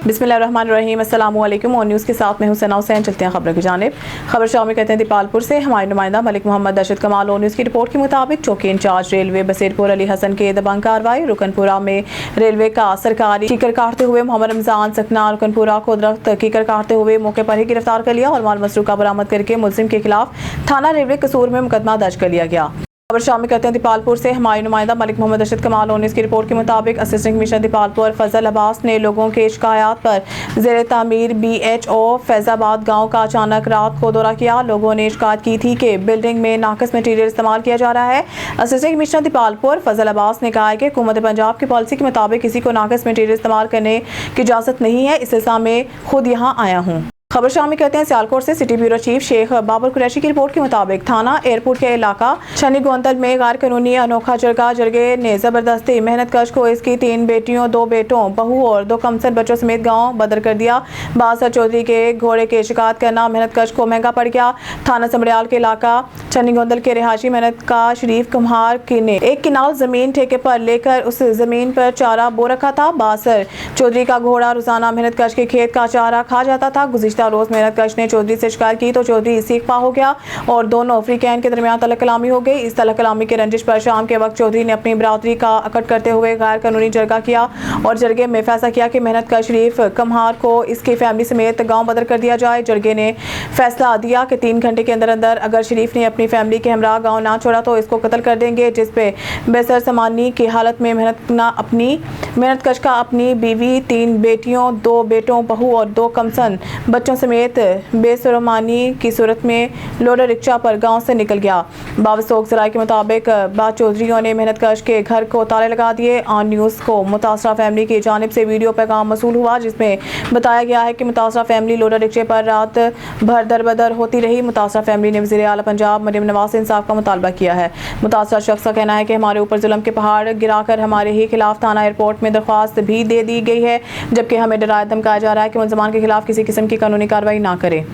बिस्मिल्लाहिर्रहमानिर्रहीम। अस्सलामु अलैकुम। और न्यूज़ के साथ मैं हुसैना हुसैन। चलते हैं खबरों की जानिब। खबर शामिल करते हैं दीपालपुर से। हमारे नुमाइंदा मलिक मोहम्मद अरशद कमाल और न्यूज़ की रिपोर्ट के मुताबिक चौकी इंचार्ज रेलवे बसीरपुर अली हसन के दबंग कार्रवाई। रुकनपुरा में रेलवे का सरकारी कीकर काटते हुए मोहम्मद रमजान सकना रुकनपुरा को दरख्त कीकर काटते हुए मौके पर ही गिरफ्तार कर लिया और माल मसरूका बरामद करके मुलजिम के खिलाफ थाना रेलवे कसूर में मुकदमा दर्ज कर लिया गया। खबर शामिल करते हैं दीपालपुर से। हमारे नुमाइंदा मलिक मोहम्मद अरशद कमाल और इसकी रिपोर्ट के मुताबिक असिस्टेंट कमिश्नर दीपालपुर फजल अब्बास ने लोगों के शिकायत पर ज़ेर तामीर BHO फैजाबाद गांव का अचानक रात को दौरा किया। लोगों ने शिकायत की थी कि बिल्डिंग में नाकस मटीरियल इस्तेमाल किया जा रहा है। असिस्टेंट कमिश्नर दीपालपुर फजल अब्बास ने कहा है कि हुकूमत पंजाब की पॉलिसी के मुताबिक किसी को नाकस मटीरियल इस्तेमाल करने की इजाज़त नहीं है। इस सिलसिले में खुद यहाँ आया हूँ। खबर शामिल करते हैं सियालकोट से। City bureau chief Sheikh Babar Qureshi की रिपोर्ट के मुताबिक थाना एयरपोर्ट के इलाका छनी गोंदल में गैर कानूनी अनोखा जरगे ने जबरदस्ती मेहनत कश को इसकी 3 बेटियों 2 बेटों बहू और 2 कमसन बच्चों समेत गांव बदर कर दिया। बासर चौधरी के घोड़े के शिकायत करना मेहनत कश को महंगा पड़ गया। थाना समड़ियाल के इलाका छनी गोंदल के रिहायशी मेहनत का शरीफ कुम्हार ने 1 किनाल जमीन ठेके पर लेकर उस जमीन पर चारा बो रखा था। बासर चौधरी का घोड़ा रोजाना मेहनत कश के खेत का चारा खा जाता था। गुज़िश्ता रोज मेहनत कश ने चौधरी से शिकायत की तो चौधरी सीख पा हो गया और दोनों अफ्रीकैन के दरमियान तलक कलामी हो गई। इस तलक कलामी के रंजिश पर शाम के वक्त चौधरी ने अपनी बरादरी का अकट करते हुए गैर कानूनी जरगा किया और जरगे में फैसला किया कि मेहनत कश शरीफ कम्हार को इसकी फैमिली समेत गांव बदर कर दिया जाए। जरगे ने फैसला दिया कि 3 घंटे के अंदर अंदर अगर शरीफ ने अपनी फैमिली के हमरा गाँव ना छोड़ा तो इसको कत्ल कर देंगे। जिस पे बेसर समानी की हालत में मेहनत कश का अपनी बीवी 3 बेटियों 2 बेटों बहू और 2 कमसन बच्चों समेत बेसरमानी की सूरत में लोडर रिक्शा पर गांव से निकल गया। बावसोक जराये के मुताबिक बाद चौधरीयों ने मेहनत कश के घर को ताले लगा दिए। ऑन न्यूज़ को मुतासरा फैमिली की जानिब से वीडियो पैगाम मसूल हुआ जिसमें बताया गया है कि मुतासरा फैमिली लोडर रिक्शे पर रात भर दरबदर होती रही। मुतासरा फैमिली ने वज़ीर आला पंजाब मरियम नवाज से इंसाफ का मुतालबा किया है। मुतासरा शख्स का कहना है कि हमारे ऊपर जुल्म के पहाड़ गिराकर हमारे ही खिलाफ थाना एयरपोर्ट में दरख्वास्त भी दे दी गई है, जबकि हमें डराया धमकाया जा रहा है कि मुलज़मान के खिलाफ किसी किस्म की कानूनी कार्रवाई ना करें।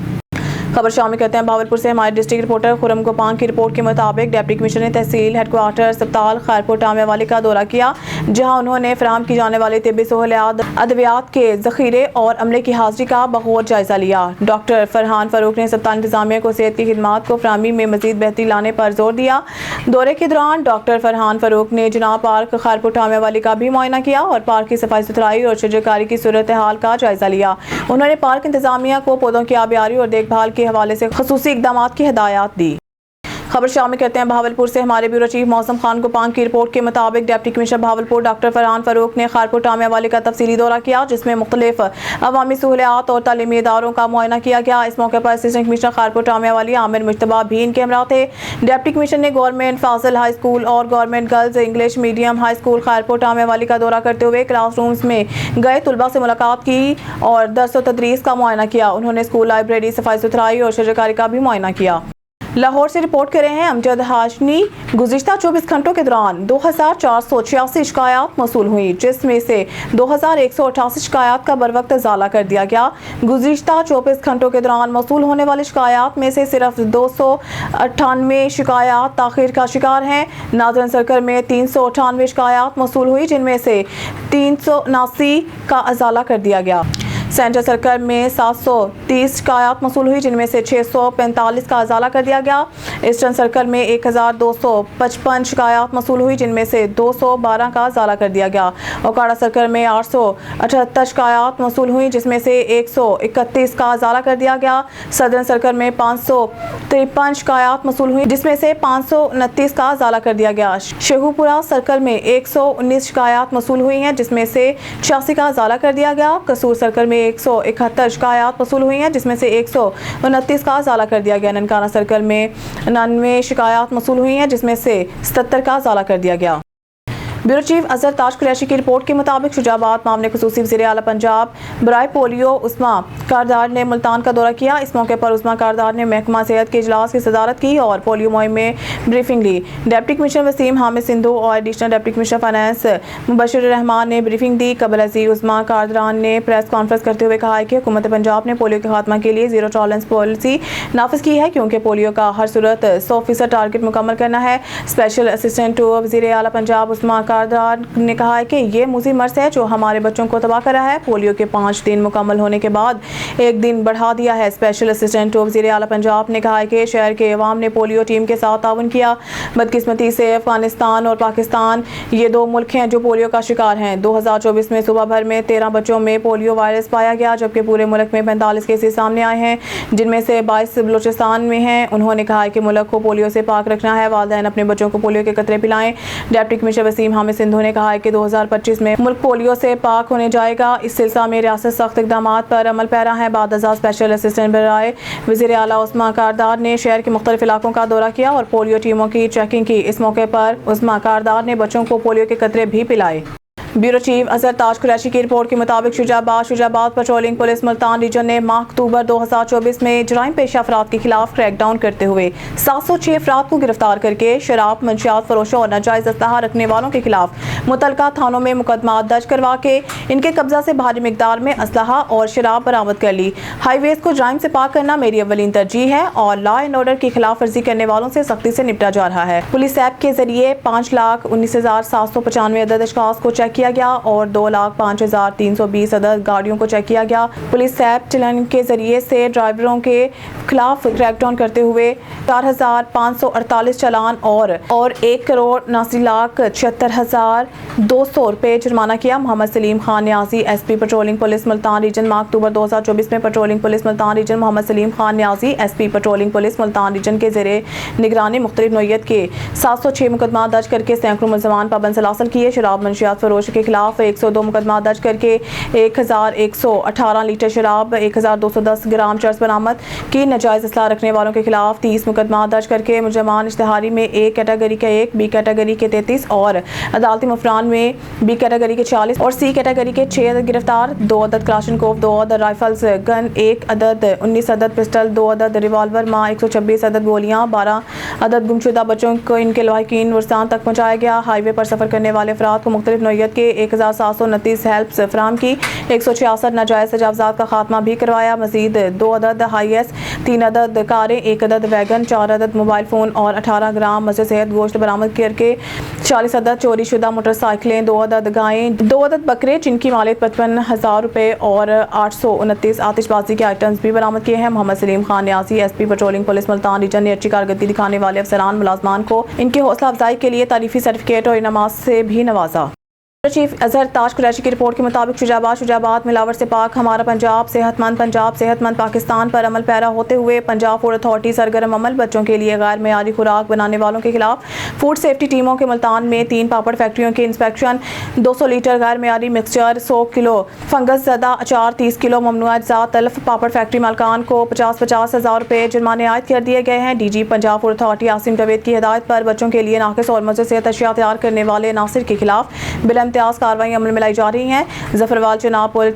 खबर शामिल करते हैं भावलपुर से। हमारे डिस्ट्रिक्ट रिपोर्टर खुरम गोपान की रिपोर्ट के मुताबिक डिप्टी कमिश्नर ने तहसील हेडक्वार्टर अस्पताल खैरपुर टामे वाले का दौरा किया, जहां उन्होंने फराहम की जाने वाली तिब्बी सहूलियात अद्वियात के जखीरे और अमले की हाजिरी का बखूबी जायजा लिया। डॉक्टर फरहान फारूक ने अस्पताल इंतजामिया को सेहत की खिदमात को फराहमी में मजीद बेहतरी लाने पर जोर दिया। दौरे के दौरान डॉक्टर फरहान फारूक ने जनाब पार्क खैरपुर टामे वाले का भी मुआयना किया और पार्क की सफाई सुथराई और शजरकारी की सूरत हाल का जायजा लिया। उन्होंने पार्क इंतजामिया को पौधों की आबियारी और देखभाल के हवाले से खसूसी इक़दामात की हिदायत दी। खबर शामिल करते हैं भावलपुर से। हमारे ब्यूरो चीफ मौसम खान गोपान की रिपोर्ट के मुताबिक deputy commissioner Bahawalpur doctor Farhan Farooq ने खैरपुर टामे वाले का तफसीली दौरा किया, जिसमें मुख्तलिफ अवामी सहूलियात और तालीमी इदारों का मुआयना किया गया। इस मौके पर असिस्टेंट कमिश्नर खैरपुर टामे वाली आमिर मुश्तबा भी इनके हमरा थे। डिप्टी कमिश्नर ने गवर्नमेंट फाजिल हाई स्कूल और government girls English medium high school Khairpur टामे वाली का दौरा करते हुए क्लासरूम्स में गए तलबा से मुलाकात की और दर्स व तदरीस का मुआयना किया। उन्होंने स्कूल लाइब्रेरी सफाई सुथराई और शजरकारी का भी मुआयना किया। लाहौर से रिपोर्ट कर रहे हैं अमजद हाशनी। गुज़िश्ता 24 घंटों के दौरान 2486 शिकायत मौसूल हुई, जिसमें से 2188 शिकायत का बरवक्त इजाला कर दिया गया। गुज़िश्ता 24 घंटों के दौरान मौसूल होने वाली शिकायत में से सिर्फ 298 शिकायत ताख़ीर का शिकार हैं। नाज़रन सर्कल में 398 शिकायत मौसूल हुई, जिनमें से 379 का इजाला कर दिया गया। सेंट्रल सर्कल में 730 शिकायत मौसूल हुई, जिनमें से 645 का इजाला कर दिया गया। ईस्टर्न सर्कल में 1255 शिकायत मौसूल हुई, जिनमें से 212 का इजाला कर दिया गया। ओकाड़ा सर्कल में 878 शिकायत मौसूल हुई, जिसमें से 131 का इजाला कर दिया गया। सदर्न सर्कल में 553 शिकायत मौसूल हुई, जिसमें से 529 का इजाला कर दिया गया। शेखुपुरा सर्कल में 119 शिकायत मौसूल हुई हैं, जिसमें से 86 का इजाला कर दिया गया। कसूर सर्कल में 171 शिकायत मौसूल हुई हैं, जिसमें से 129 का इजाला कर दिया गया। ननकाना सर्कल में 99 शिकायत मौसूल हुई हैं, जिसमें से 77 का इजाला कर दिया गया। ब्यूरो चीफ अजहर ताज कुरैशी की रिपोर्ट के मुताबिक शुजाबाद मामले खसूसी वज़ीर आला पंजाब बराए पोलियो उस्मा कारदार ने मुल्तान का दौरा किया। इस मौके पर उस्मा कारदार ने महकमा सेहत के इजलास की सदारत की और पोलियो मुहिम में ब्रीफिंग ली। डिप्टी कमिश्नर वसीम हामिद सिंधु और additional deputy commissioner finance Mubashir Rahman ने ब्रीफिंग दी। कबल अजीज उस्मा कारदार ने प्रेस कॉन्फ्रेंस करते हुए कहा कि हुकूमत पंजाब ने पोलियो के खात्मा के लिए जीरो टॉलरेंस पॉलिसी नाफिज की है, क्योंकि पोलियो का हर सूरत 100% टारगेट मुकम्मल करना है। स्पेशल असिस्टेंट टू वज़ीर आला पंजाब उस्मा کاردار نے کہا ہے کہ یہ موذی مرض ہے جو ہمارے بچوں کو تباہ کر رہا ہے۔ پولیو کے 5 دن مکمل ہونے کے بعد 1 دن بڑھا دیا ہے۔ اسپیشل اسسٹنٹ وزیر اعلیٰ پنجاب نے کہا ہے کہ شہر کے عوام نے پولیو ٹیم کے ساتھ تعاون کیا۔ بدقسمتی سے افغانستان اور پاکستان یہ 2 ملک ہیں جو پولیو کا شکار ہیں۔ 2024 میں صوبہ بھر میں 13 بچوں میں پولیو وائرس پایا گیا، جبکہ پورے ملک میں 45 کیسز سامنے آئے ہیں، جن میں سے 22 بلوچستان میں ہیں۔ انہوں نے کہا ہے کہ ملک کو پولیو سے پاک رکھنا ہے، والدین اپنے بچوں کو پولیو کے قطرے پلائیں۔ ڈپٹی کمشنر وسیم حامد سندھو نے کہا ہے کہ 2025 میں ملک پولیو سے پاک ہونے جائے گا۔ اس سلسلہ میں ریاست سخت اقدامات پر عمل پیرا ہے۔ بعد ازاں اسپیشل اسسٹنٹ برائے وزیر اعلیٰ عثمان کاردار نے شہر کے مختلف علاقوں کا دورہ کیا اور پولیو ٹیموں کی چیکنگ کی۔ اس موقع پر عثمان کاردار نے بچوں کو پولیو کے قطرے بھی پلائے۔ بیورو چیف اظہر تاج قریشی کی رپورٹ کے مطابق شجاع آباد پیٹرولنگ پولیس ملتان ریجن نے ماہ اکتوبر 2024 میں جرائم پیشہ افراد کے خلاف کریک ڈاؤن کرتے ہوئے 706 افراد کو گرفتار کر کے شراب، منشیات فروشوں اور ناجائز اسلحہ رکھنے والوں کے خلاف متعلقہ تھانوں میں مقدمات درج کروا کے ان کے قبضہ سے بھاری مقدار میں اسلحہ اور شراب برآمد کر لی۔ ہائی ویز کو جرائم سے پاک کرنا میری اولین ترجیح ہے اور لا اینڈ آرڈر کی خلاف ورزی کرنے والوں سے سختی سے نپٹا جا رہا ہے۔ پولیس ایپ کے ذریعے 5,19,795 عدد اشخاص کو چیک کیا گیا اور 2,05,320 عدد گاڑیوں کو چیک کیا گیا۔ پولیس ایپ چلن کے ذریعے سے ڈرائیوروں کے خلاف کریک ڈاؤن کرتے ہوئے 4,548 چالان اور 1,79,76,200 روپے جرمانہ کیا۔ Muhammad Saleem Khan Niazi S P patrolling police Multan region ماہ اکتوبر 2024 میں patrolling police Multan region Muhammad Saleem Khan Niazi S P patrolling police Multan region کے زیر نگرانی مختلف نوعیت کے 706 مقدمات درج کر کے سینکڑوں ملزمان پابند سلاسل کیے۔ شراب منشیات فروش کے خلاف 102 مقدمات درج کر کے 1,118 لیٹر شراب، 1,210 گرام چرس برآمد کی۔ ناجائز اسلحہ رکھنے والوں کے خلاف 30 مقدمات درج کر کے ملزمان اشتہاری میں اے کیٹیگری کے 1، بی کیٹیگری کے 33 اور عدالتی مفران میں بی کیٹیگری کے 40 اور سی کیٹیگری کے 6 عدد گرفتار۔ 2 عدد کلاشنکوف، 2 عدد رائفلز گن، 1 عدد 19 عدد پسٹل، 2 عدد ریوالور، 126 عدد گولیاں، 12 عدد گمشدہ بچوں کو ان کے لواحقین ورسان تک پہنچایا گیا۔ ہائی وے پر سفر کرنے والے افراد کو مختلف نوعیت کے 1,729 ہیلپس فراہم کی۔ 166 ناجائز تجاوزات کا خاتمہ بھی کروایا۔ مزید 2 عدد ہائی ایس، 3 عدد کاریں، 1 عدد ویگن، 4 عدد موبائل فون اور 18 گرام مضر صحت گوشت برآمد کر کے 40 عدد چوری شدہ موٹر سائیکلیں، 2 عدد گائیں، 2 عدد بکرے جن کی مالیت 55,000 روپے اور 829 آتش بازی کے آئٹمز بھی برآمد کیے ہیں۔ Muhammad Saleem Khan Niazi S P patrolling police Multan region نے اچھی کارکردگی دکھانے والے افسران ملازمان کو ان کی حوصلہ افزائی کے لیے تعریفی سرٹیفکیٹ اور انعامات سے بھی نوازا۔ چیف اظہر تاج قریشی کی رپورٹ کے مطابق شجاع آباد ملاوٹ سے پاک ہمارا پنجاب صحت مند پاکستان پر عمل پیرا ہوتے ہوئے پنجاب فوڈ اتھارٹی سرگرم عمل۔ بچوں کے لیے غیر معیاری خوراک بنانے والوں کے خلاف فوڈ سیفٹی ٹیموں کے ملتان میں 3 پاپڑ فیکٹریوں کے انسپیکشن، 200 لیٹر غیر معیاری مکسچر، 100 کلو فنگس زدہ اچار، 30 کلو ممنوعہ اجزاء تلف۔ پاپڑ فیکٹری مالکان کو 50,000 روپے جرمانے عائد کر دیے گئے ہیں۔ D G Punjab food authority Asim Javed کی ہدایت پر بچوں کے لیے ناقص اور مضر صحت اشیاء تیار کرنے والے عناصر کے خلاف بلا امتیاز کارروائی عمل میں لائی جا رہی ہیں۔ ظفروال چناب پل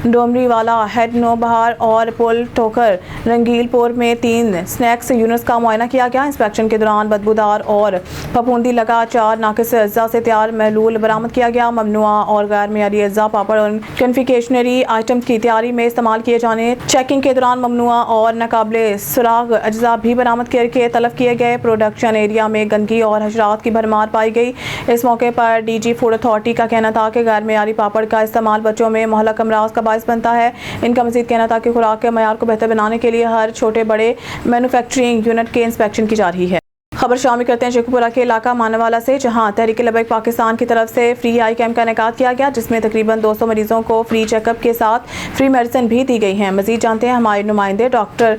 ڈومری والا ہیڈ نو بہار اور پل ٹوکر رنگیل پور میں 3 سنیکس یونٹس کا معائنہ کیا گیا۔ انسپیکشن کے دوران بدبودار اور پھپھوندی لگا اچار ناقص اجزاء سے تیار محلول برآمد کیا گیا۔ ممنوعہ اور غیر معیاری اجزاء پاپڑ اور کنفیکشنری آئٹمز کی تیاری میں استعمال کیے جانے چیکنگ کے دوران ممنوعہ اور ناقابل سراغ اجزاء بھی برآمد کر کے تلف کیے گئے۔ پروڈکشن ایریا میں گندگی اور حشرات کی بھرمار پائی گئی۔ اس موقع پر ڈی جی فوڈ اتھارٹی کا کہنا تھا کہ غیر معیاری پاپڑ کا استعمال بچوں میں مہلک امراض کا باعث بنتا ہے۔ ان کا مزید کہنا تھا کہ خوراک کے معیار کو بہتر بنانے کے لیے ہر چھوٹے بڑے مینوفیکچرنگ یونٹ کے انسپیکشن کی جا رہی ہے۔ خبر شامل کرتے ہیں شیخوپورہ کے علاقہ مانوالا سے، جہاں تحریک لبیک پاکستان کی طرف سے فری آئی کیمپ کا انعقاد کیا گیا، جس میں تقریباً 200 مریضوں کو فری چیک اپ کے ساتھ فری میڈیسن بھی دی گئی ہیں۔ مزید جانتے ہیں ہمارے نمائندے ڈاکٹر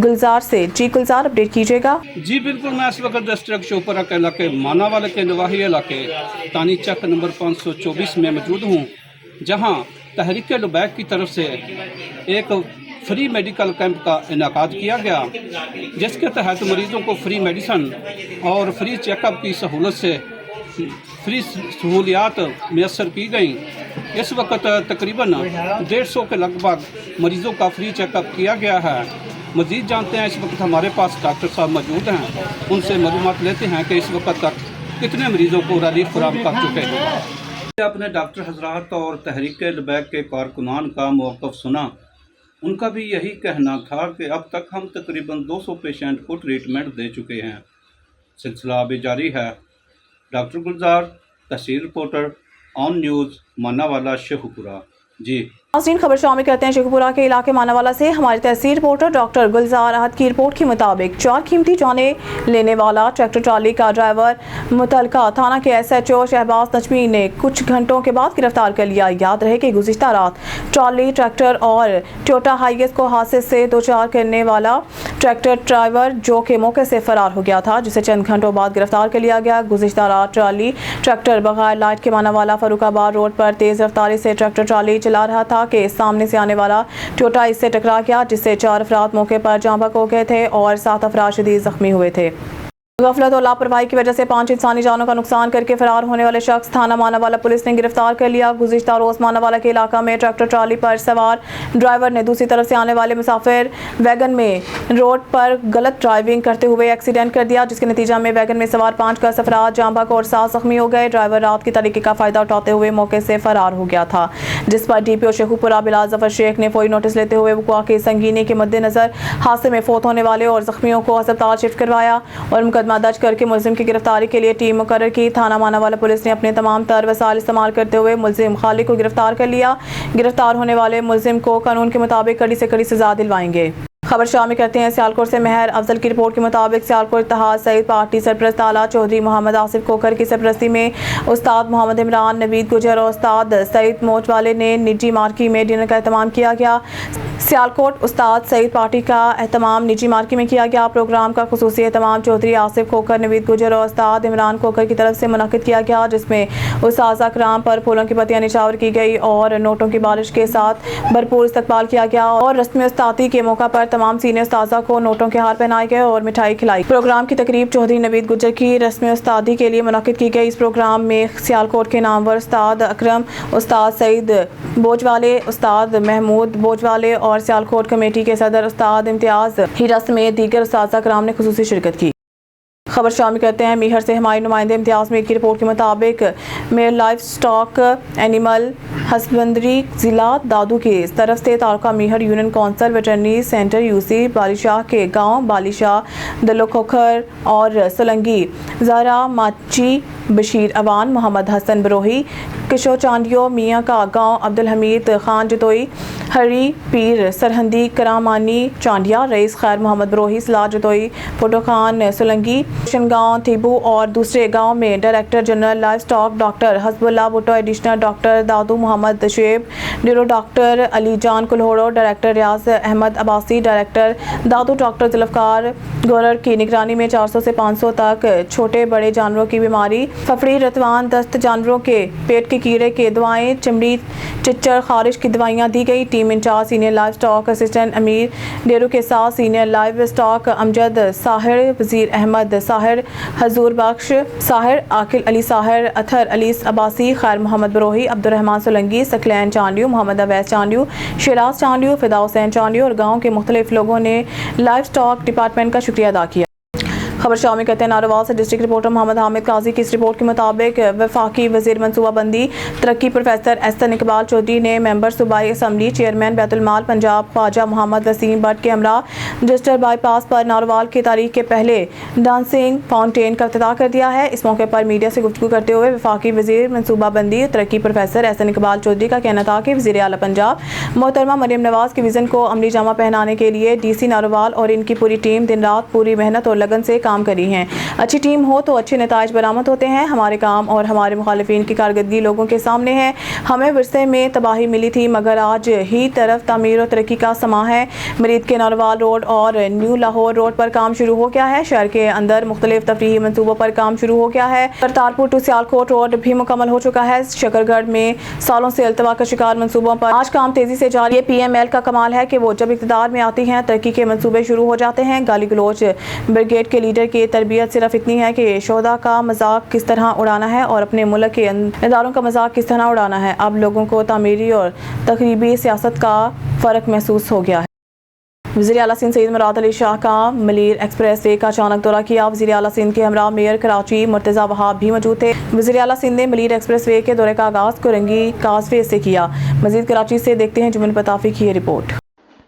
گلزار سے۔ جی گلزار، اپڈیٹ کیجیے گا۔ جی بالکل، میں اس وقت ڈسٹرکٹ شیخوپورہ کے علاقے ماناوالے کے نواحی علاقے تانی چک نمبر 524 میں موجود ہوں، جہاں تحریک لبیک کی طرف سے ایک فری میڈیکل کیمپ کا انعقاد کیا گیا، جس کے تحت مریضوں کو فری میڈیسن اور فری چیک اپ کی سہولت سے فری سہولیات میسر کی گئیں۔ اس وقت تقریباً 150 کے لگ بھگ مریضوں کا فری چیک اپ کیا گیا ہے۔ مزید جانتے ہیں، اس وقت ہمارے پاس ڈاکٹر صاحب موجود ہیں، ان سے معلومات لیتے ہیں کہ اس وقت تک کتنے مریضوں کو ریلیف فراہم کر چکے ہیں۔ آپ نے ڈاکٹر حضرات اور تحریک لبیک کے کارکنان کا موقف سنا، ان کا بھی یہی کہنا تھا کہ اب تک ہم تقریباً 200 پیشنٹ کو ٹریٹمنٹ دے چکے ہیں۔ سلسلہ ابھی جاری ہے۔ ڈاکٹر گلزار، तहसील reporter On News Manawala Sheikhupura. जी नाज़रीन, खबर शामिल करते हैं शेखुपुरा के इलाके मानावाला से। हमारे तहसील रिपोर्टर डॉक्टर गुलजार अहद की रिपोर्ट के मुताबिक 4 कीमती जानें लेने वाला ट्रैक्टर ट्राली का ड्राइवर मुतलका थाना के SHO शहबाज नजमी ने कुछ घंटों के बाद गिरफ्तार कर लिया। याद रहे कि गुज़िश्ता रात ट्राली, ट्रैक्टर और टोयोटा हाईएस को हादसे से दो चार करने वाला ट्रैक्टर ड्राइवर जो के मौके से फरार हो गया था, जिसे चंद घंटों बाद गिरफ्तार कर लिया गया। गुज़िश्ता रात ट्राली ट्रैक्टर बगैर लाइट के मानावाला फरुखाबाद रोड पर तेज रफ्तारी से ट्रैक्टर ट्राली चला रहा था के सामने से आने वाला टोयोटा इससे टकरा गया, जिससे 4 अफराद मौके पर जाँ बहक हो गए थे और 7 अफराद शदीद जख्मी हुए थे। गफलत और लापरवाही की वजह से 5 इंसानी जानों का नुकसान करके फरार होने वाले शख्स थाना मानावाला पुलिस ने गिरफ्तार कर लिया। गुज़िश्ता रोज मानावाला के इलाका में ट्रैक्टर ट्राली पर सवार ड्राइवर ने दूसरी तरफ से आने वाले मुसाफिर वैगन में रोड पर गलत ड्राइविंग करते हुए एक्सीडेंट कर दिया, जिसके नतीजा में वैगन में सवार 5 अफराद जाँ बहक और 7 जख्मी हो गए। ड्राइवर रात की तारीकी का फायदा उठाते हुए मौके से फरार हो गया था, जिस पर DPO शेखुपुरा बिलाल जफर शेख ने फौरी नोटिस लेते हुए वक़्वा की संगीनी के मद्देनजर हादसे में फौत होने वाले और जख्मियों को अस्पताल शिफ्ट करवाया और मुकदमा दर्ज करके मुलजिम की गिरफ्तारी के लिए टीम मुकर्रर की। थाना मानावाला पुलिस ने अपने तमाम तर वसाइल इस्तेमाल करते हुए मुलजिम खालिद को गिरफ्तार कर लिया। गिरफ्तार होने वाले मुलजिम को कानून के मुताबिक कड़ी से कड़ी सजा दिलवाएंगे। खबर शामिल करते हैं सियालकोट से। महर अफजल की रिपोर्ट के मुताबिक सियालकोट इत्तेहाद सईद पार्टी सरपरस्त आला चौधरी मोहम्मद आसिफ कोकर की सरपरस्ती में उस्ताद मोहम्मद इमरान, नवीद गुजर और उस्ताद सईद मोचवाले ने निजी मार्की में डिनर का एहतमाम किया गया। सियालकोट उस्ताद सईद पार्टी का एहतमाम निजी मार्की में किया गया। प्रोग्राम का खुसूसी एहतमाम चौधरी आसिफ कोकर, नवीद गुजर और उस्ताद इमरान कोकर की तरफ से मुनक़िद किया गया, जिसमें उस्ताज़ा कराम पर फूलों की पत्तियां निछावर की गई और नोटों की बारिश के साथ भरपूर इस्तकबाल किया गया और रस्म उस्तादी के मौका पर तमाम सीनियर उस्ताज़ा को नोटों के हार पहनाए गए और मिठाई खिलाई। प्रोग्राम की तकरीब चौधरी नवीद गुजर की रस्म उस्तादी के लिए मुनक़िद की गई। इस प्रोग्राम में सियालकोट के नामवर उस्ताद अकरम, उस्ताद सईद बोजवाले, उस्ताद महमूद बोजवाले और सियालकोट कमेटी के सदर उस्ताद इम्तियाज़ हीरा समेत दीगर उस्ताज़ा कराम ने खुसूसी शिरकत की। खबर शामिल करते हैं मीहर से। हमारे नुमाइंदे इम्तियाज़ मीर की रिपोर्ट के मुताबिक mayor life stock animal husbandry ज़िला दादू की तरफ से taluka Mehar union council veterinary centre UC Balishah के गांव बालिशाह, दलोखोखर और सोलंगी, ज़हरा माची, बशीर अवान, मोहम्मद हसन बरोही, किशोर चांडियो, मियाँ का गांव, अब्दुल हमीद खान जतोई, हरी पीर सरहंदी, करामानी चांडिया, रईस खैर मोहम्मद बरोही, सलाह जतोई, फोटो खान सोलंगी, गांव थीबू और दूसरे गांव में director general life stock doctor Hasbullah Bhutto, additional doctor Dadu Mohammad Shoaib, ड्यूरो doctor Ali Jan Kalhoro, director Riaz Ahmed Abbasi, director Dadu doctor Zulfiqar Gorar की निगरानी में 400 से 500 तक छोटे बड़े जानवरों की बीमारी, फफड़ी, रतवान, दस्त, जानवरों के पेट के कीड़े के दवाएं, चमड़ी, चिच्चर, खारिश की दवाइयाँ दी गई। Team in charge senior life stock assistant Amir Deru के साथ senior life stock Amjad Sahir, Wazir Ahmed Sahir, हजूर बख्श साहिर, आकिल अली साहिर, अथर अली अब्बासी, खैर मोहम्मद बरोही, अब्दुर्रहमान सोलंगी, सकलैन चांडियो, मोहम्मद अवैस चांडियो, शिराज चांडियो, फिदा हुसैन चांडियो और गाँव के मुख्तलिफ लोगों ने लाइफ स्टॉक डिपार्टमेंट का शुक्रिया अदा किया। खबर शामिल करते हैं नारोवाल से। डिस्ट्रिक्ट रिपोर्टर मोहम्मद हामिद काजी की इस रिपोर्ट के मुताबिक वफाकी वजीर मनसूबाबंदी तरक्की प्रोफेसर एहसन इकबाल चौधरी ने मेंबर सूबाई असम्बली चेयरमैन बैतुलमाल पंजाब ख्वाजा मोहम्मद वसीम भट्ट के हमरा रजिस्टर बाईपास पर नारोवाल की तारीख के पहले डांसिंग फाउंटेन का इफ्तिताह कर दिया है। इस मौके पर मीडिया से गुफ्तगू करते हुए वफाकी वजीर मनसूबाबंदी तरक्की प्रोफेसर एहसन इकबाल चौधरी का कहना था कि वजीर आला पंजाब मोहतरमा मरियम नवाज के विजन को अमली जामा पहनाने के लिए DC नारोवाल और इनकी पूरी टीम दिन रात पूरी मेहनत और लगन से काम करी हैं। अच्छी टीम हो तो अच्छे नताइज बरामद होते हैं। हमारे काम और हमारे मुखालिफिन की कारकर्दगी लोगों के सामने है। हमें विरसे में तबाही मिली थी मगर आज ही तरफ तामीर और तरक्की का समा है। मरीद के नारोवाल रोड और न्यू लाहौर रोड पर काम शुरू हो गया है। शहर के अंदर मुख्तलिफ तफरीही मनसूबों पर काम शुरू हो गया है। करतारपुर टू सियालकोट रोड भी मुकम्मल हो चुका है। शकरगढ़ में सालों से अल्तवा का शिकार मनसूबों पर आज काम तेजी से जारी है। PML का कमाल है कि वो जब इक़्तिदार में आती हैं तरक्की के मनसूबे शुरू हो जाते हैं। गाली गलोच ब्रिगेड के लीडर की तरबियत सिर्फ इतनी है कि शोहदा का मजाक किस तरह उड़ाना है और अपने मुल्क के इदारों का मजाक किस तरह उड़ाना है। अब लोगों को तामीरी और तकरीबी सियासत का फ़र्क महसूस हो गया है। वज़ीर आला सिंध सईद मुराद अली शाह का मलीर एक्सप्रेस वे का अचानक दौरा किया। वज़ीर आला सिंध के हमरा मेयर कराची मुर्तज़ा वहाब भी मौजूद थे। वज़ीर आला सिंध ने मलीर एक्सप्रेस वे के दौरे का आगाज़ कोरंगी काजवे से किया। मज़ीद कराची से देखते हैं जुमन पताफी की ये रिपोर्ट।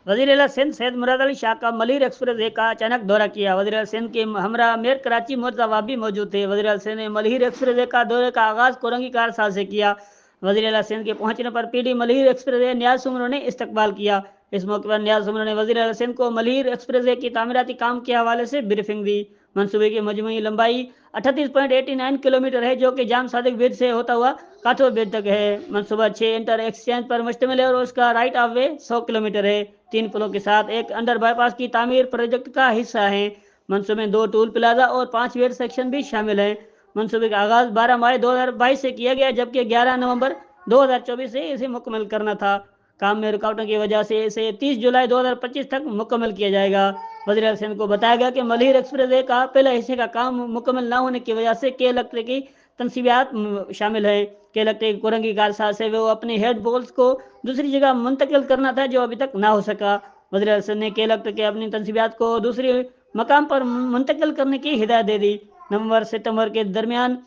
वज़ीर आला सिंध सैयद मुराद अली शाह का मलिर एक्सप्रेस वे का अचानक दौरा किया। वज़ीर आला सिंध के हमरा मेयर कराची मुर्तज़ा भी मौजूद थे। वज़ीर आला सिंध ने मलिर एक्सप्रेस वे का दौरे का आगाज़ कोरंगी कार साहब से किया। वज़ीर आला सिंध के पहुंचने पर पीडी मलिर एक्सप्रेस वे नियाज सुमरो ने इस्तकबाल किया। इस मौके पर नियाज सुमरो ने वज़ीर आला सिंध को मलिर एक्सप्रेस वे की तामीराती काम के हवाले से ब्रीफिंग दी। मनसूबे की मजमूई लंबाई 38.89 किलोमीटर है, जो कि जाम सादिक ब्रिज से होता हुआ काथो ब्रिज तक है। मनसूबा 6 इंटर एक्सचेंज पर मुश्तमिल है और उसका राइट ऑफ वे 100 किलोमीटर है। 3 पुलों के साथ एक अंडर बाईपास की तामीर प्रोजेक्ट का हिस्सा है। मनसूबे में 2 टूल प्लाजा और 5 वेयर सेक्शन भी शामिल हैं। मनसूबे का आगाज 12 मई 2022 से किया गया, जबकि 11 नवंबर 2024 से इसे मुकम्मल करना था। काम में रुकावटों की वजह से इसे 30 जुलाई 2025 तक मुकम्मल किया जाएगा। वज़ीर आला सिंध को बताया गया कि मलिर एक्सप्रेस वे का पहले हिस्से का काम मुकम्मल न होने की वजह से के इलेक्ट्रिक की तनसीबियात शामिल है। के इलेक्ट्रिक कोरंगी कारसा से वो अपने हेड बोल्स को दूसरी जगह मुंतकिल करना था, जो अभी तक ना हो सका। वज़ीर आला सिंध ने के इलेक्ट्रिक के अपनी तनसीबियात को दूसरी मकाम पर मुंतकिल करने की हिदायत दे दी। नवंबर सितंबर के दरमियान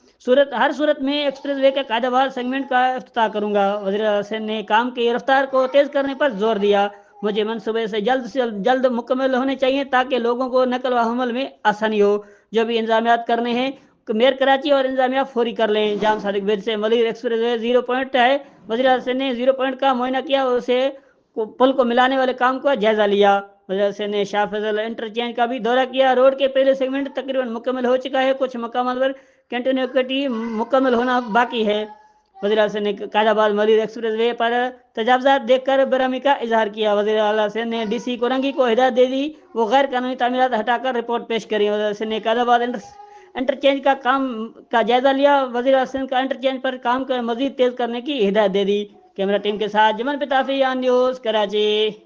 हर सूरत में एक्सप्रेस वे के कायदेवार सेगमेंट का इफ्तिताह करूंगा। वज़ीर आला सिंध ने काम की रफ्तार को तेज करने पर जोर दिया। मुझे मनसूबे से जल्द मुकम्मल होने चाहिए ताकि लोगों को नकल व हमल में आसानी हो। जो भी इंतजामियात करने हैं मेयर कराची और इंतजामिया फौरी कर लें। जाम सादिक ब्रिज से मलिर एक्सप्रेस वे 0 पॉइंट है। वज़ीर आला सिंध ने 0 पॉइंट का मुआयना किया और उसे पुल को मिलाने वाले काम का जायजा लिया। वज़ीर आला सिंध ने शाह फजल इंटरचेंज का भी दौरा किया। रोड के पहले सेगमेंट तकरीबन मुकम्मल हो चुका है, कुछ मकामात पर कंटिन्यूटी मुकम्मल होना बाकी है। वज़ीर आला सिंध ने कायदाबाद मलिर एक्सप्रेस वे पर तजावज़ात देखकर बेरहमी का इजहार किया। वज़ीर आला सिंध ने DC कोरंगी को हिदायत दे दी वो गैर कानूनी तामीरात हटाकर रिपोर्ट पेश करी। वज़ीर आला सिंध ने कायदाबाद इंटरचेंज का काम का जायजा लिया। वज़ीर आला सिंध का इंटरचेंज पर काम कर मजीद तेज करने की हिदायत दे दी। कैमरा टीम के साथ Jaman Pitafi, On News, Karachi.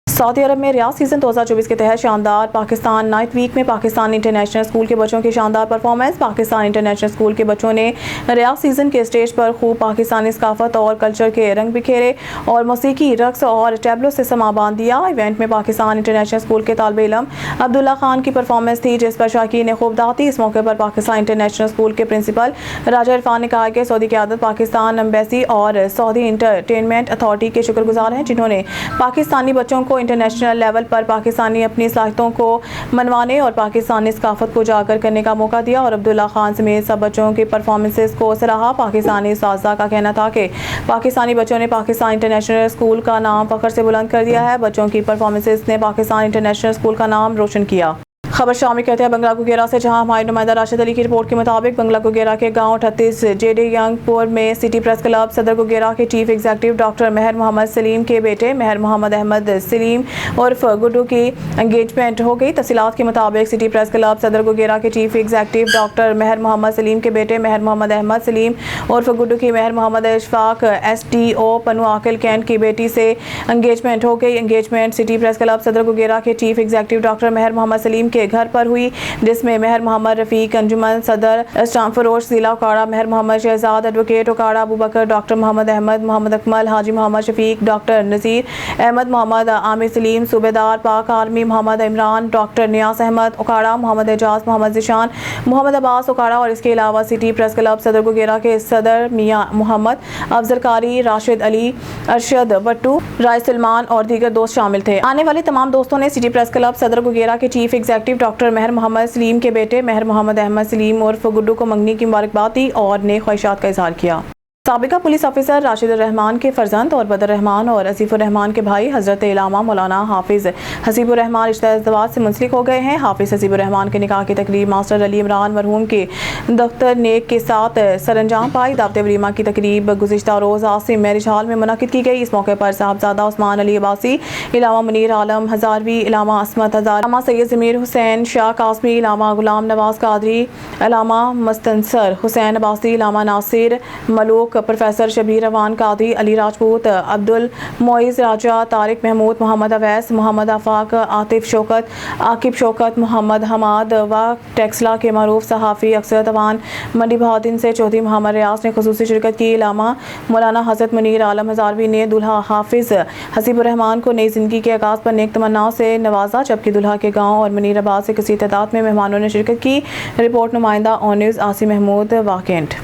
Saudi Arab में रियाज सीजन 2024 के तहत शानदार पाकिस्तान नाइट वीक में पाकिस्तान इंटरनेशनल स्कूल के बच्चों की शानदार परफॉर्मेंस। पाकिस्तान इंटरनेशनल स्कूल के बच्चों ने रियाज सीजन के स्टेज पर खूब पाकिस्तानी सकाफत और कल्चर के रंग बिखेरे और मौसीकी, रक्स और टैबलो से समा बांध दिया। इवेंट में पाकिस्तान इंटरनेशनल स्कूल के तालिब इल्म अब्दुल्ला खान की परफॉर्मेंस थी, जिस पर शाकीन ने खूब दाती। इस मौके पर पाकिस्तान इंटरनेशनल स्कूल के प्रिंसिपल राजा इरफान ने कहा कि सऊदी क़यादत पाकिस्तान एम्बेसी और सऊदी इंटरटेनमेंट अथॉरिटी के शुक्रगुजार हैं, जिन्होंने पाकिस्तानी बच्चों को इंटरनेशनल लेवल पर पाकिस्तानी अपनी सलाहियतों को मनवाने और पाकिस्तानी सकाफत को उजागर करने का मौका दिया और अब्दुल्ला खान समेत सब बच्चों की परफॉर्मेंसेस को सराहा। पाकिस्तानी उस्ताज़ा का कहना था कि पाकिस्तानी बच्चों ने पाकिस्तान इंटरनेशनल स्कूल का नाम फख्र से बुलंद कर दिया है। बच्चों की परफॉर्मेंसेस ने पाकिस्तान इंटरनेशनल स्कूल का नाम रोशन किया। खबर शामिल कहते हैं बंगला गुगेरा से, जहां हमारे नुमाइंदा राशिद अली की रिपोर्ट के मुताबिक बंगला गुगेरा के गांव 38 जेडी यंगपुर में सिटी प्रेस क्लब सदर गुगेरा के चीफ एग्जीक्यूटिव डॉक्टर मेहर मोहम्मद सलीम के बेटे मेहर मोहम्मद अहमद सलीम उर्फ गुड्डू की एंगेजमेंट हो गई। तफसीलात के मुताबिक सिटी प्रेस क्लब सदर गुगेरा के चीफ एग्जीक्यूटिव डॉक्टर मेहर मोहम्मद सलीम के बेटे मेहर मोहम्मद अहमद सलीम उर्फ गुड्डू की मेहर मोहम्मद इशफाक STO पनु आकिल कैंट की बेटी से एंगेजमेंट हो गई। एंगेजमेंट सिटी प्रेस क्लब सदर गुगेरा के चीफ एग्जीक्यूटिव डॉक्टर मेहर मोहम्मद सलीम के घर पर हुई, जिसमें मेहर मोहम्मद रफीक अंजुमन सदर इस्लाम फरोश जिला उकाड़ा, मेहर मोहम्मद शहजाद एडवोकेट उकाड़ा, अबू बकर, डॉक्टर मोहम्मद अहमद, मोहम्मद अकमल, हाजी मोहम्मद शफीक, डॉक्टर नज़ीर अहमद, मोहम्मद आमिर सलीम, सूबेदार पाक आर्मी मोहम्मद इमरान, डॉक्टर नियाज अहमद उकाड़ा, मोहम्मद एजाज, मोहम्मद जिशान, मोहम्मद अब्बास उकाड़ा और इसके अलावा सिटी प्रेस क्लब सदर गुगेरा के सदर मियाँ मोहम्मद अफजल कारी, राशिद अली, अरशद बट्टू, राय सलमान और दीगर दोस्त शामिल थे। आने वाले तमाम दोस्तों ने सिटी प्रेस क्लब सदर गुगेरा के चीफ एग्जीक्यूटिव डॉक्टर मेहर मोहम्मद सलीम के बेटे मेहर मोहम्मद अहमद सलीम उर्फ गुड्डू को मंगनी की मुबारकबाद दी और नेक ख्वाहिशात का इजहार किया। साबिका पुलिस ऑफिसर राशिद रहमान के फर्जंद और बदर रहमान और असीफुर रहमान के भाई हजरत इलामा मौलाना हाफिज हसीबुर रहमान रिश्तेदार से मुंसलिक हो गए हैं। हाफिज हसीबुर रहमान के निकाह की तकरीब मास्टर अली इमरान मरहूम के दफ्तर नेक के साथ सरंजाम पाई। दावत वलीमा की तकरीब गुज़िश्ता रोज़ आसिम मैरिज हॉल में मुनक़िद की गई। इस मौके पर साहबजादा उस्मान अली अब्बासी, इलामा मुनीर आलम हज़ारवी, इलामा असमत हज़ार, इलामा सैयद ज़मीर हुसैन शाह कासमी, इलामा गुलाम नवाज कादरी, इलामा मुस्तनसर हुसैन अब्बासी, इलामा नासिर मलूक, प्रोफेसर शबीर रवान कादी, अली राजपूत, अब्दुल मोइज़ राजा, तारिक महमूद, मोहम्मद अवैस, मोहम्मद आफाक, आतिफ शौकत, आकिब शौकत, मोहम्मद हमाद व टेक्सला के मरूफ सहाफ़ी अक्सर तवान, मंडी बहादुर से चौधरी मोहम्मद रियाज ने खुसूसी शिरकत की। इलामा मौलाना हज़रत मुनीर आलम हज़ारवी ने दुल्हा हाफिज़ हसीबुर रहमान को नई ज़िंदगी के आगाज़ पर नेक तमन्नाओं से नवाजा, जबकि दुल्हा के गाँव और मुनीराबाद से किसी तादाद में मेहमानों ने शिरकत की। रिपोर्ट नुमाइंदा ऑन न्यूज़ आसिम महमूद वाकेंट।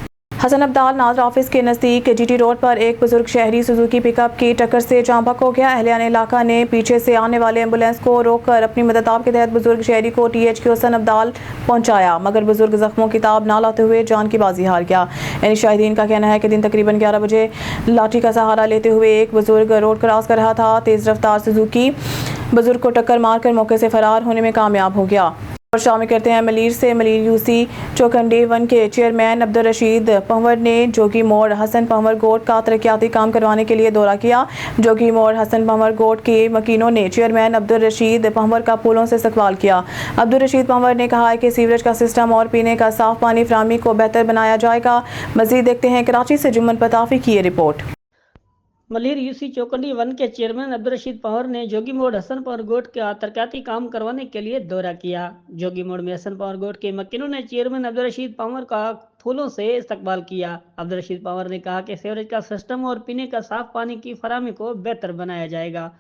हसन अब्दाल नाजर ऑफिस के नज़दीक GT रोड पर एक बुजुर्ग शहरी सुजुकी पिकअप की टक्कर से जाँ बहक हो गया। अहलियान इलाका ने पीछे से आने वाले एम्बुलेंस को रोककर अपनी मदद के तहत बुजुर्ग शहरी को THQ हसन अब्दाल पहुंचाया, मगर बुजुर्ग जख्मों की ताब ना लाते हुए जान की बाजी हार गया। यानी शाहिदीन का कहना है कि दिन तकरीबन 11 बजे लाठी का सहारा लेते हुए एक बुजुर्ग रोड क्रॉस कर रहा था। तेज रफ्तार सुजुकी बुजुर्ग को टक्कर मारकर मौके से फरार होने में कामयाब हो गया। और शामिल करते हैं मलीर से। मलीर यूसी चौखंडी 1 के चेयरमैन अब्दुल रशीद पंवर ने जोगी मोड़ हसन पंवर गोट का तरक्याती काम करवाने के लिए दौरा किया। जोगी मोड़ हसन पंवर गोट के मकीनों ने चेयरमैन अब्दुल रशीद पंवर का फूलों से इस्तकबाल किया। अब्दुल रशीद पंवर ने कहा है कि सीवरेज का सिस्टम और पीने का साफ पानी फराहमी को बेहतर बनाया जाएगा। मजीद देखते हैं कराची से जुम्मन पताफी की ये रिपोर्ट। मलीर यूसी चौकंडी 1 के चेयरमैन अब्दुल रशीद पंवर ने जोगी मोड़ हसन पंवर गोट का तरक्याती काम करवाने के लिए दौरा किया। जोगी मोड़ में हसन पंवर गोट के मकीनों ने चेयरमैन अब्दुल रशीद पंवर का फूलों से इस्तकबाल किया। अब्दुल रशीद पंवर ने कहा कि सीवरेज का सिस्टम और पीने का साफ पानी की फराहमी को बेहतर बनाया जाएगा।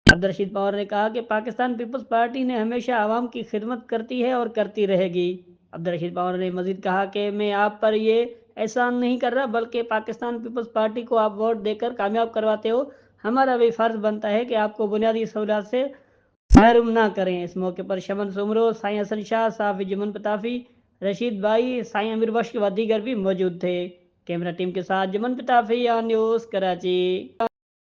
अब्दुल रशीद पंवर ने कहा कि पाकिस्तान पीपल्स पार्टी ने हमेशा आवाम की खिदमत करती है और करती रहेगी। अब्दुल रशीद पंवर ने मजीद कहा कि मैं आप पर ये एहसान नहीं कर रहा, बल्कि पाकिस्तान पीपल्स पार्टी को आप वोट देकर कामयाब करवाते हो। हमारा भी फर्ज बनता है कि आपको बुनियादी सहूलियात से महरूम ना करें। इस मौके पर शमन सुमरो, साईं हसन शाह, साहब जुम्मन पताफी, रशीद भाई, साईं अमीर बख्श व दीगर भी मौजूद थे। कैमरा टीम के साथ Jumman Pitafi, On News Karachi.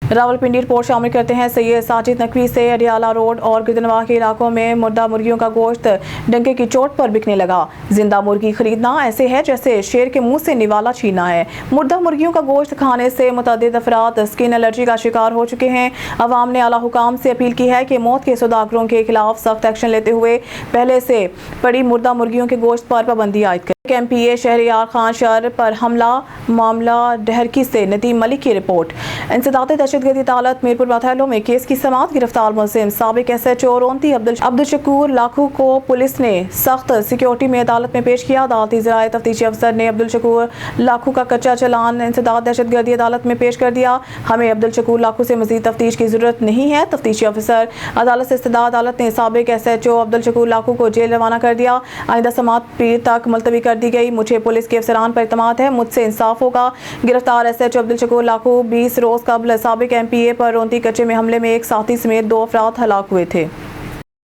Rawalpindi report शामिल करते हैं। सैयद साजिद नकवी से अडियाला रोड और गिरदनवाह के इलाकों में मुर्दा मुर्गियों का गोश्त डंके की चोट पर बिकने लगा। जिंदा मुर्गी खरीदना ऐसे है जैसे शेर के मुंह से निवाला छीनना है। मुर्दा मुर्गियों का गोश्त खाने से मुतअद्दिद अफराद स्किन एलर्जी का शिकार हो चुके हैं। अवाम ने आला हुकाम से अपील की है कि मौत के सौदागरों के खिलाफ सख्त एक्शन लेते हुए पहले से पड़ी मुर्दा मुर्गियों के गोश्त पर पाबंदी आयद करें। MPA शहरियार खान शहर पर हमला मामला डहरकी से नदीम मलिक की रिपोर्ट। इंसदाद दहशतगर्दी अदालत मीरपुर बाथैलो में केस की समाअत। गिरफ्तार मुलजिम साबिक SHO रोंती अब्दुल शकूर लाखू को पुलिस ने सख्त सिक्योरिटी में अदालत में पेश किया। अदालती ज़राए तफ्तीशी अफसर ने अब्दुल शकूर लाखू का कच्चा चालान इंसदाद दहशतगर्दी अदालत में पेश कर दिया। हमें अब्दुल शकूर लाखू से मजीद तफ्तीश की जरूरत नहीं है। तफ्तीशी अफसर अदालत से इस्तदा अदालत ने साबिक SHO अब्दुल शकूर लाखू को जेल रवाना कर दिया। आइंदा समाअत पीर तक मुलतवी कर दी गई। मुझे पुलिस के अफसरान पर इत्मीनान है, मुझसे इंसाफ होगा। गिरफ्तार SHO अब्दुल शकूर लाखू 20 रोज कबल साबिक MPA पर रोंती कच्चे में हमले में एक साथी समेत 2 अफराद हलाक हुए थे।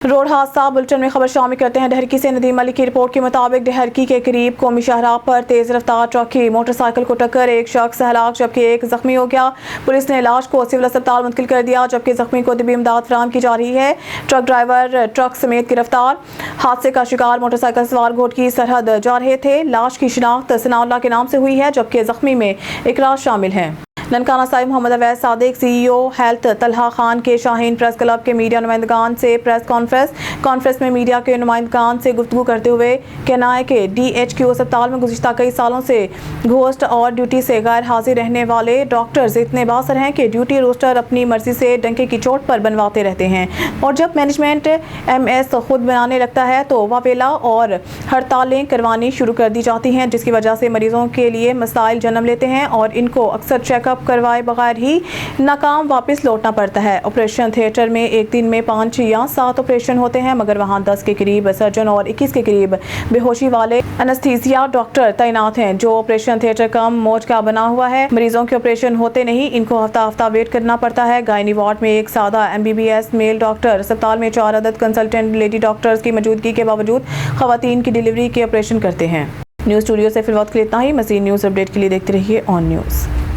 रोड हादसा बुलेटिन में खबर शामिल करते हैं। डहरकी से नदीम मलिक की रिपोर्ट के मुताबिक डहरकी के करीब कौमी शाहराह पर तेज रफ्तार ट्रक की मोटरसाइकिल को टक्कर एक शख्स हलाक जबकि एक जख्मी हो गया। पुलिस ने लाश को सिविल अस्पताल मुंतकिल कर दिया जबकि जख्मी को तिब्बी इमदाद फराहम की जा रही है। ट्रक ड्राइवर ट्रक समेत गिरफ्तार। हादसे का शिकार मोटरसाइकिल सवार घोट की सरहद जा रहे थे। लाश की शिनाख्त सनाउल्लाह के नाम से हुई है जबकि जख्मी में इकरार शामिल है। ननकाना साहिब मोहम्मद अवैध सादिक CEO हेल्थ तलहा खान के शाहीन प्रेस क्लब के मीडिया नुमाइंदगान से प्रेस कॉन्फ्रेंस में मीडिया के नुमाइंदगान से गुफ्तगू करते हुए कहना है कि DHQ अस्पताल में गुज़िश्ता कई सालों से घोस्ट और ड्यूटी से गैर हाजिर रहने वाले डॉक्टर्स इतने बासर हैं कि ड्यूटी रोस्टर अपनी मर्जी से डंके की चोट पर बनवाते रहते हैं और जब मैनेजमेंट MS खुद बनाने लगता है तो वावेला और हड़तालें करवानी शुरू कर दी जाती हैं जिसकी वजह से मरीजों के लिए मसाइल जन्म लेते हैं और इनको अक्सर चेकअप करवाए बगैर ही नाकाम वापस लौटना पड़ता है। ऑपरेशन थिएटर में एक दिन में 5 या 7 ऑपरेशन होते हैं मगर वहां 10 के करीब सर्जन और 21 के करीब बेहोशी वाले एनेस्थीसिया डॉक्टर तैनात हैं। जो ऑपरेशन थिएटर कम मौज का बना हुआ है। मरीजों के ऑपरेशन होते नहीं, इनको हफ्ता वेट करना पड़ता है। गायनी वार्ड में एक सादा MBBS मेल डॉक्टर, अस्पताल में 4 अदद कंसल्टेंट लेडी डॉक्टर्स की मौजूदगी के बावजूद खवातीन की डिलीवरी के ऑपरेशन करते हैं। न्यूज़ स्टूडियो से फिलहाल के लिए इतना ही। मज़ीद न्यूज़ अपडेट के लिए देखते रहिए ऑन न्यूज़।